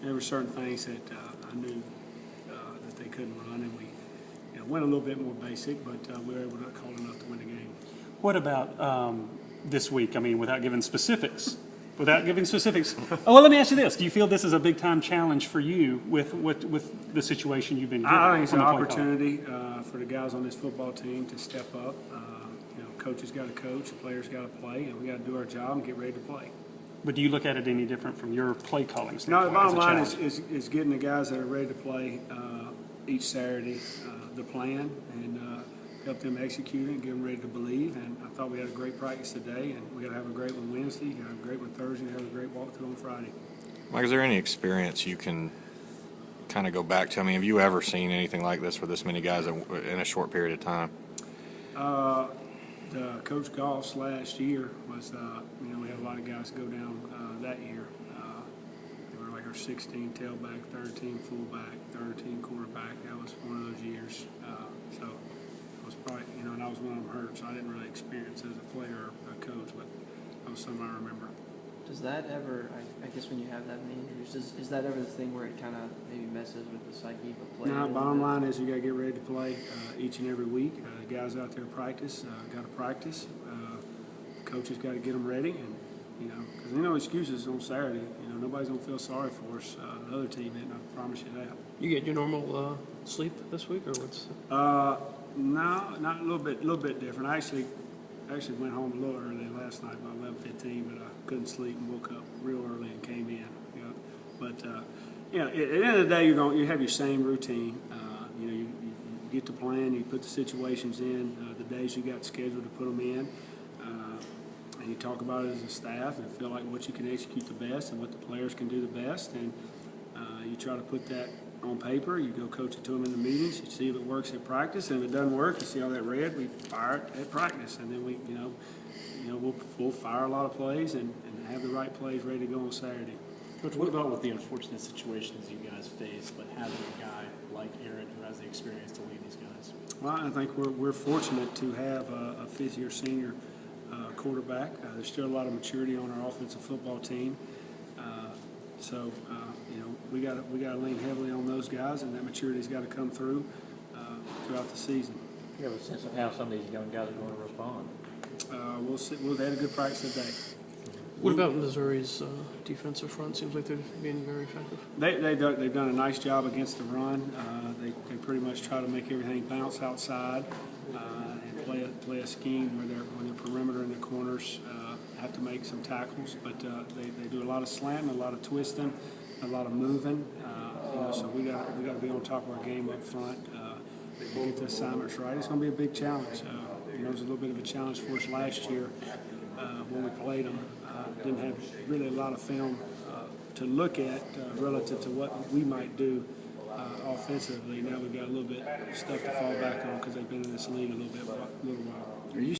there were certain things that I knew that they couldn't run, and we went a little bit more basic, but we were able to call enough to win the game. What about this week? I mean, without giving specifics. Oh, well, let me ask you this: do you feel this is a big-time challenge for you with the situation you've been given? I think it's an opportunity for the guys on this football team to step up. Coaches got to coach, players got to play, and we got to do our job and get ready to play. But do you look at it any different from your play calling No, standpoint? the bottom line is getting the guys that are ready to play each Saturday the plan and help them execute it and get them ready to believe. And I thought we had a great practice today, and we got to have a great one Wednesday, got to have a great one Thursday, have a great walkthrough on Friday. Mike, is there any experience you can kind of go back to? I mean, have you ever seen anything like this for this many guys in a short period of time? The Coach Goff's last year was, we had a lot of guys go down that year. They were like our 16 tailback, 13 fullback, 13 quarterback. That was one of those years. So it was probably, and I was one of them hurt, so I didn't really experience it as a player or a coach, but that was something I remember. Does that ever, I guess when you have that many injuries, is that ever the thing where it kind of maybe messes with the psyche of a player? No, bottom line is you got to get ready to play each and every week. Guys out there practice, got to practice. Coaches got to get them ready, and because there's no excuses on Saturday. Nobody's gonna feel sorry for us. The other team didn't. I promise you that. You get your normal sleep this week, or what's? No, not a little bit different. I actually went home a little early last night, about 11:15, but I couldn't sleep and woke up real early and came in. But at the end of the day, you have your same routine. You get the plan, you put the situations in, the days you got scheduled to put them in, and you talk about it as a staff and feel like what you can execute the best and what the players can do the best, and you try to put that on paper. You go coach it to them in the meetings. You see if it works at practice, and if it doesn't work, you see all that red. We fire it at practice, and then we'll fire a lot of plays and have the right plays ready to go on Saturday. Coach, what about with the unfortunate situations you guys face, but having a guy like Aaron who has the experience to lead these guys? Well, I think we're fortunate to have a fifth-year senior quarterback. There's still a lot of maturity on our offensive football team, so we got to lean heavily on those guys, and that maturity's got to come through throughout the season. You have a sense of how some of these young guys are going to respond? We'll see. We've had a good practice today. What about Missouri's defensive front? Seems like they're being very effective. They've done a nice job against the run. They pretty much try to make everything bounce outside and play a scheme where their perimeter and the corners have to make some tackles. But they do a lot of slanting, a lot of twisting, a lot of moving. So we got to be on top of our game up front and get the assignments right. It's going to be a big challenge. It was a little bit of a challenge for us last year when we played them. Didn't have really a lot of film to look at relative to what we might do offensively. Now we've got a little bit of stuff to fall back on because they've been in this league a little while.